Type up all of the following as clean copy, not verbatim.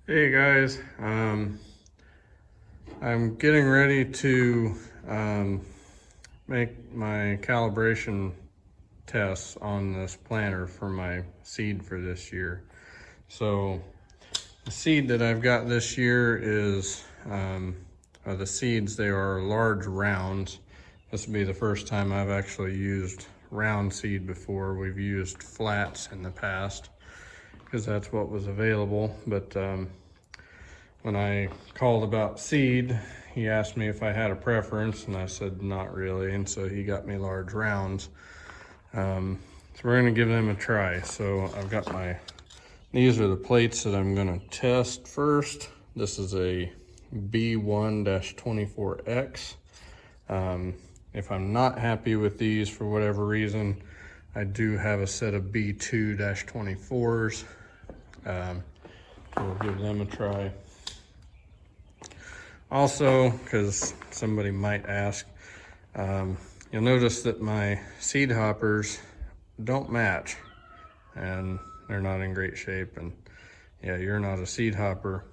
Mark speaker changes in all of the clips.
Speaker 1: Hey guys, I'm getting ready to make my calibration tests on this planter for my seed for this year. So the seed that I've got this year is, the seeds, they are large rounds. This will be the first time I've actually used round seed before. We've used flats in the past because that's what was available. But when I called about seed, he asked me if I had a preference, and I said not really, and so he got me large rounds. So we're gonna give them a try. So I've got these are the plates that I'm gonna test first. This is a B1-24X. If I'm not happy with these for whatever reason, I do have a set of B2-24s. So we'll give them a try. Also, because somebody might ask, you'll notice that my seed hoppers don't match and they're not in great shape. And yeah, you're not a seed hopper,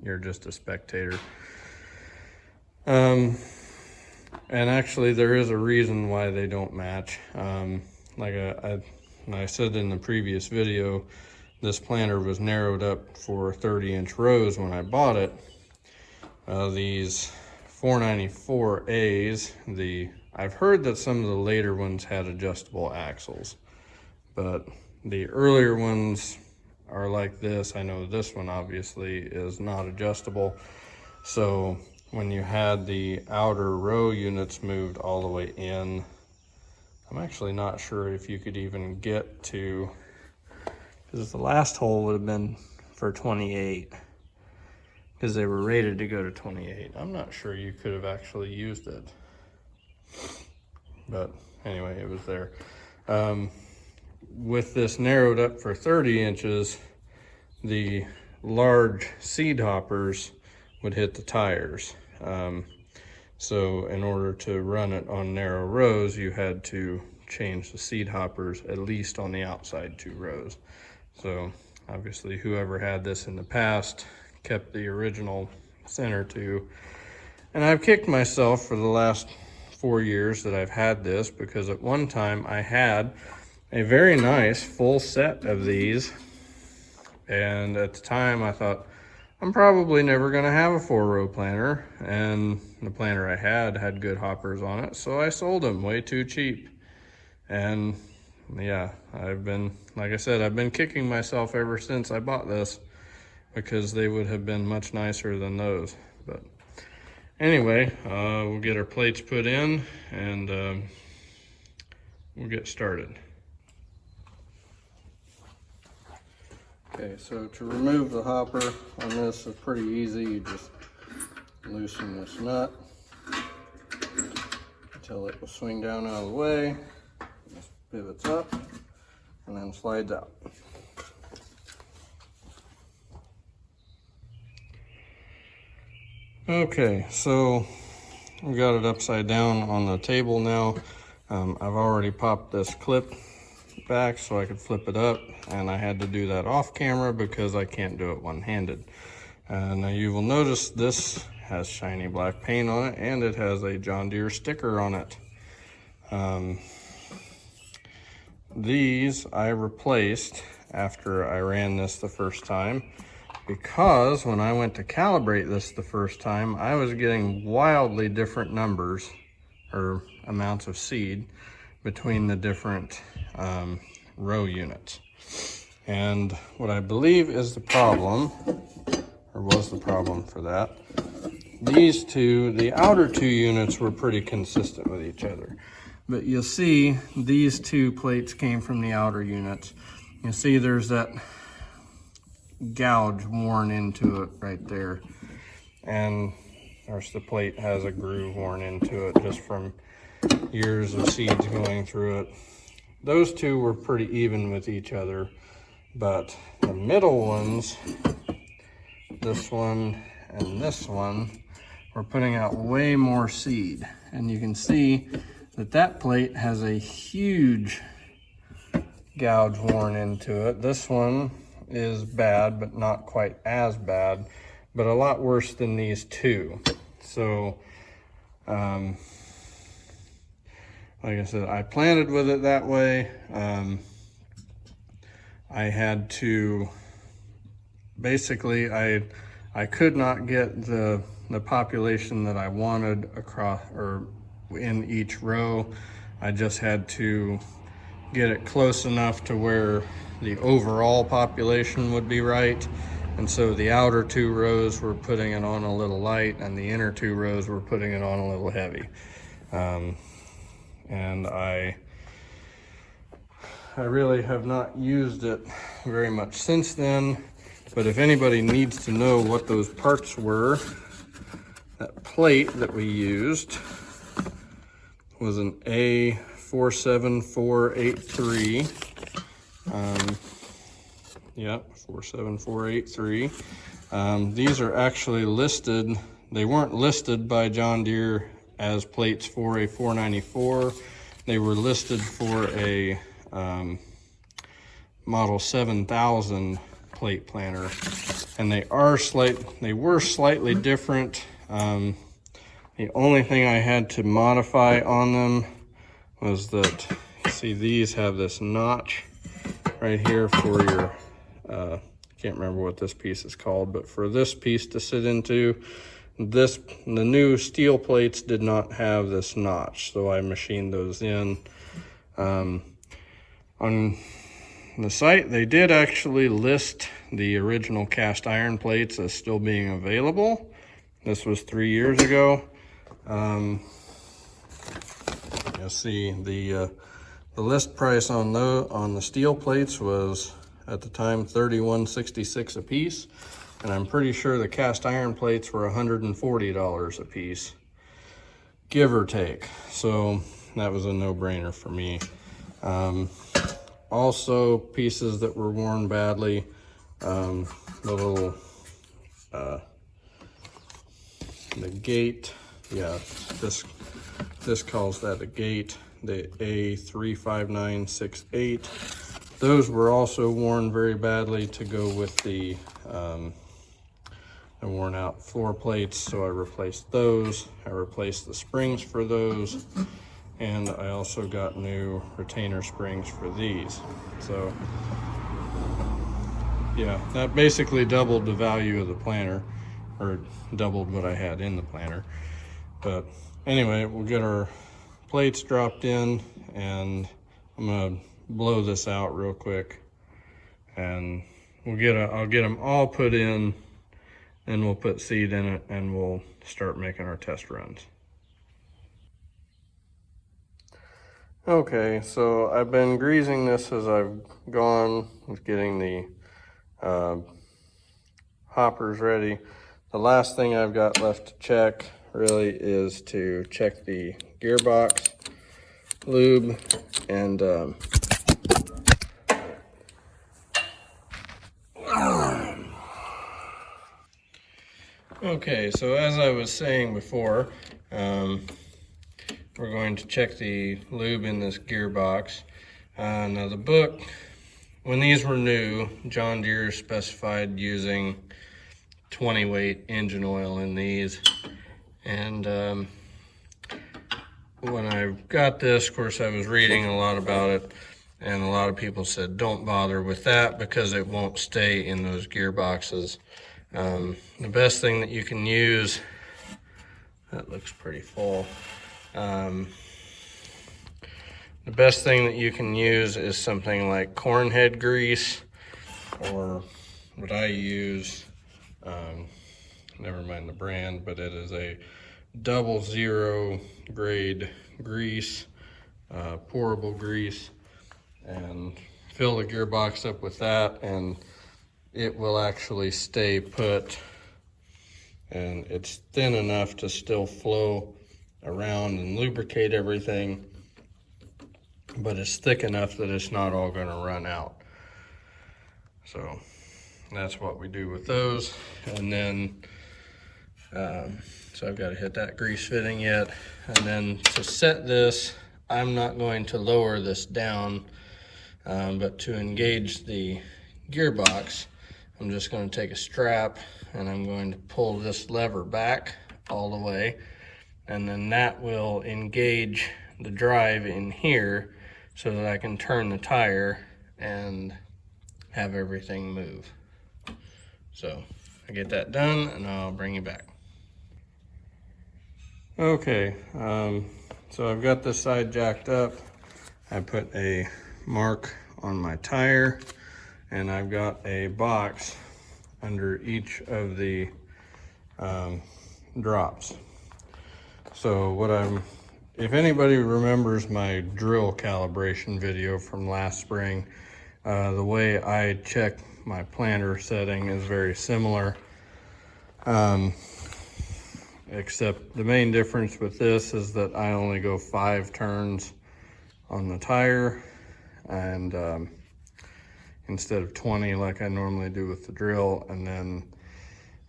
Speaker 1: you're just a spectator. And actually there is a reason why they don't match. Like I said in the previous video, this planter was narrowed up for 30-inch rows when I bought it. These 494As, I've heard that some of the later ones had adjustable axles, but the earlier ones are like this. I know this one obviously is not adjustable. So when you had the outer row units moved all the way in, I'm actually not sure if you could even get to, because the last hole would have been for 28. Because they were rated to go to 28. I'm not sure you could have actually used it. But anyway, it was there. With this narrowed up for 30 inches, the large seed hoppers would hit the tires. So in order to run it on narrow rows, you had to change the seed hoppers at least on the outside 2 rows. So obviously whoever had this in the past kept the original center 2. And I've kicked myself for the last 4 years that I've had this, because at one time I had a very nice full set of these, and at the time I thought, I'm probably never going to have a 4-row planter, and the planter I had good hoppers on it, so I sold them way too cheap. And yeah, like I said, I've been kicking myself ever since I bought this, because they would have been much nicer than those. But anyway, we'll get our plates put in and we'll get started. Okay, so to remove the hopper on this is pretty easy. You just loosen this nut until it will swing down out of the way. This pivots up and then slides out. Okay, so we got it upside down on the table now. I've already popped this clip back so I could flip it up, and I had to do that off camera because I can't do it one-handed. Now you will notice this has shiny black paint on it, and it has a John Deere sticker on it. These I replaced after I ran this the first time, because when I went to calibrate this the first time, I was getting wildly different numbers or amounts of seed between the different row units. And what I believe is the problem, or was the problem for that, these two, the outer 2 units were pretty consistent with each other. But you'll see these 2 plates came from the outer units. You'll see there's that gouge worn into it right there, and of course the plate has a groove worn into it just from years of seeds going through it. Those 2 were pretty even with each other, but the middle ones, this one and this one, were putting out way more seed. And you can see that that plate has a huge gouge worn into it. This one is bad, but not quite as bad, but a lot worse than these two. So, like I said, I planted with it that way. I had to, basically, I could not get the population that I wanted across or in each row. I just had to get it close enough to where the overall population would be right. And so the outer two rows were putting it on a little light, and the inner two rows were putting it on a little heavy. And I really have not used it very much since then. But if anybody needs to know what those parts were, that plate that we used was an A47483. Yep, 47483. These are actually listed. They weren't listed by John Deere as plates for a 494. They were listed for a model 7000 plate planter, and they were slightly different. The only thing I had to modify on them was that, see, these have this notch right here for your, I can't remember what this piece is called, but for this piece to sit into, the new steel plates did not have this notch, so I machined those in. On the site, they did actually list the original cast iron plates as still being available. This was 3 years ago. You'll see the list price on the steel plates was at the time $31.66 a piece, and I'm pretty sure the cast iron plates were $140 a piece, give or take. So that was a no-brainer for me. Also, pieces that were worn badly, the little the gate, yeah, this calls that a gate, the A35968. Those were also worn very badly to go with the worn out floor plates, so I replaced those. I replaced the springs for those, and I also got new retainer springs for these. So yeah, that basically doubled the value of the planter, or doubled what I had in the planter. But anyway, we'll get our plates dropped in, and I'm gonna blow this out real quick, and I'll get them all put in, and we'll put seed in it, and we'll start making our test runs. Okay, so I've been greasing this as I've gone with getting the hoppers ready. The last thing I've got left to check really is to check the gearbox lube, and okay, so as I was saying before, we're going to check the lube in this gearbox. Now the book, when these were new, John Deere specified using 20 weight engine oil in these. And when I got this, of course, I was reading a lot about it, and a lot of people said don't bother with that because it won't stay in those gearboxes. The best thing that you can use, that looks pretty full. The best thing that you can use is something like cornhead grease, or what I use, never mind the brand, but it is a 00 grade grease, pourable grease, and fill the gearbox up with that, and it will actually stay put, and it's thin enough to still flow around and lubricate everything, but it's thick enough that it's not all going to run out. So that's what we do with those. And then so I've got to hit that grease fitting yet, and then to set this, I'm not going to lower this down, but to engage the gearbox, I'm just going to take a strap and I'm going to pull this lever back all the way, and then that will engage the drive in here so that I can turn the tire and have everything move. So I get that done and I'll bring you back. Okay, so I've got this side jacked up. I put a mark on my tire, and I've got a box under each of the drops. So if anybody remembers my drill calibration video from last spring, the way I check my planter setting is very similar. Except the main difference with this is that I only go 5 turns on the tire, and instead of 20 like I normally do with the drill. And then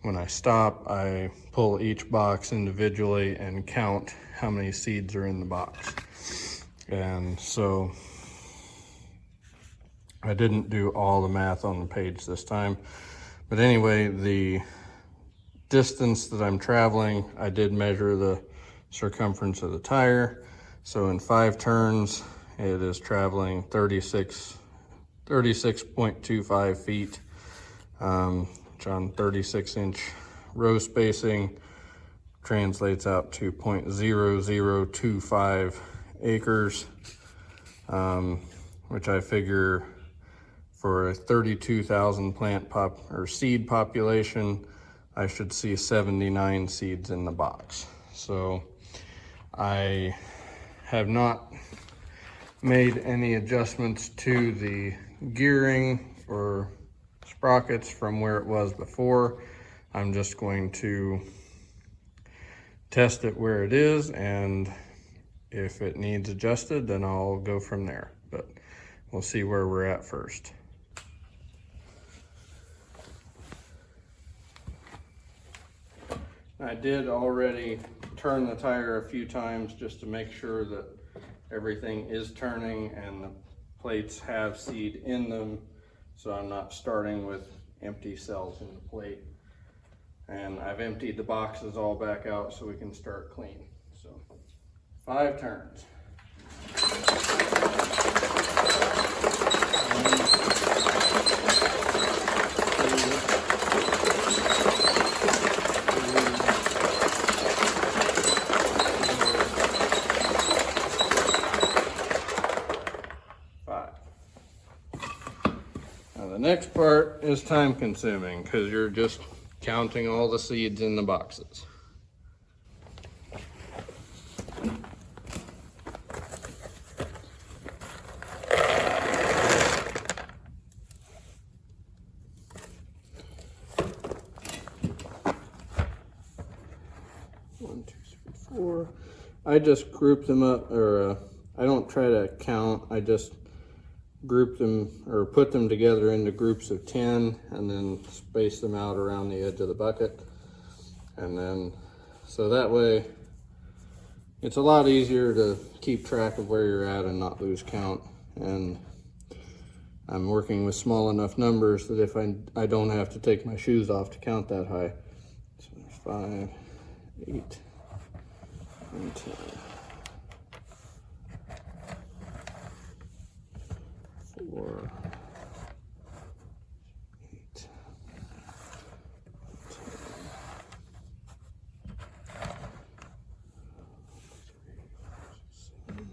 Speaker 1: when I stop, I pull each box individually and count how many seeds are in the box. And so I didn't do all the math on the page this time, but anyway, the distance that I'm traveling, I did measure the circumference of the tire. So in 5 turns, it is traveling 36.25 feet, which on 36-inch row spacing translates out to 0.0025 acres, which I figure for a 32,000 plant seed population, I should see 79 seeds in the box. So I have not made any adjustments to the gearing or sprockets from where it was before. I'm just going to test it where it is, and if it needs adjusted, then I'll go from there. But we'll see where we're at first. I did already turn the tire a few times just to make sure that everything is turning and the plates have seed in them, so I'm not starting with empty cells in the plate. And I've emptied the boxes all back out so we can start clean. So 5 turns. 5. Now the next part is time consuming because you're just counting all the seeds in the boxes. One, two, three, 4. I just group them up, or I don't try to count. I just group them or put them together into groups of 10 and then space them out around the edge of the bucket. And then, so that way it's a lot easier to keep track of where you're at and not lose count. And I'm working with small enough numbers that if I don't have to take my shoes off to count that high. So there's 5, 8, and 10. 4, 8, 10, 11,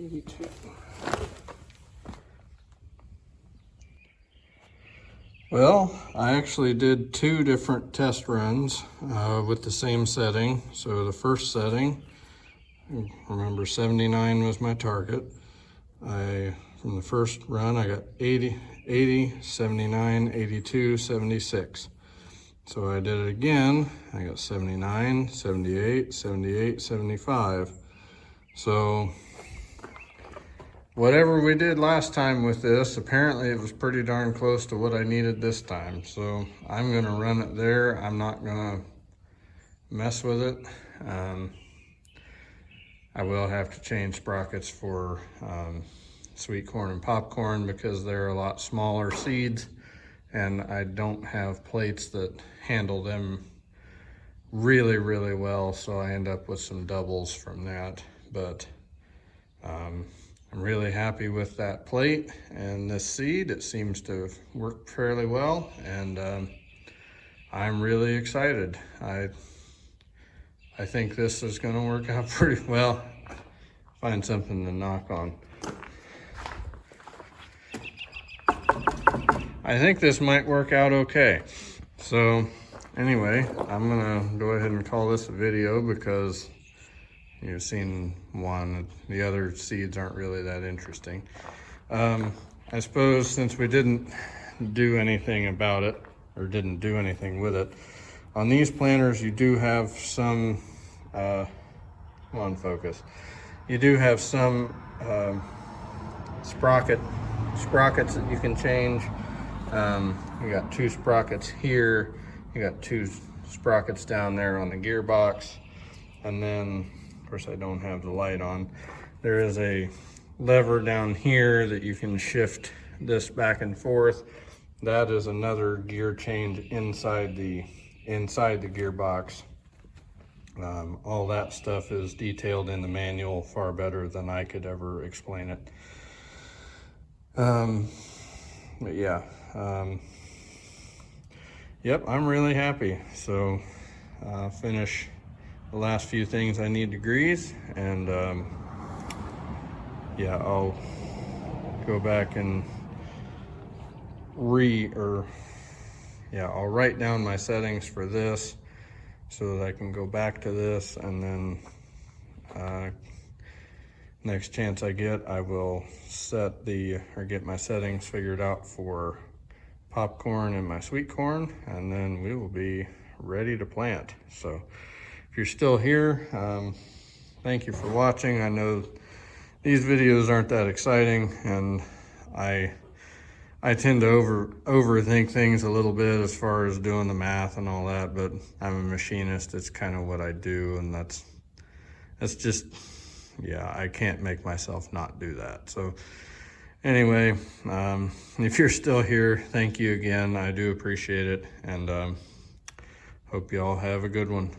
Speaker 1: 82. Well, I actually did 2 different test runs with the same setting. So the first setting, remember 79 was my target. From the first run, I got 80, 79, 82, 76. So I did it again, I got 79, 78, 78, 75. So whatever we did last time with this, apparently it was pretty darn close to what I needed this time. So I'm gonna run it there. I'm not gonna mess with it. I will have to change sprockets for sweet corn and popcorn because they're a lot smaller seeds, and I don't have plates that handle them really, really well. So I end up with some doubles from that. But I'm really happy with that plate and this seed. It seems to work fairly well, and I'm really excited. I think this is gonna work out pretty well. Find something to knock on. I think this might work out okay. So anyway, I'm gonna go ahead and call this a video because you've seen one. The other seeds aren't really that interesting. I suppose since we didn't do anything about it, or didn't do anything with it, on these planters you do have some, come on focus, you do have some sprockets that you can change. You got 2 sprockets here, you got 2 sprockets down there on the gearbox, and then of course I don't have the light on. There is a lever down here that you can shift this back and forth. That is another gear change inside the gearbox. All that stuff is detailed in the manual far better than I could ever explain it. But yeah, yep, I'm really happy. So finish the last few things I need to grease, and yeah, I'll go back and I'll write down my settings for this so that I can go back to this, and then next chance I get, I will get my settings figured out for popcorn and my sweet corn, and then we will be ready to plant. So if you're still here, thank you for watching. I know these videos aren't that exciting, and I tend to overthink things a little bit as far as doing the math and all that, but I'm a machinist. It's kind of what I do, and that's just, yeah, I can't make myself not do that. So anyway, if you're still here, thank you again. I do appreciate it, and hope you all have a good one.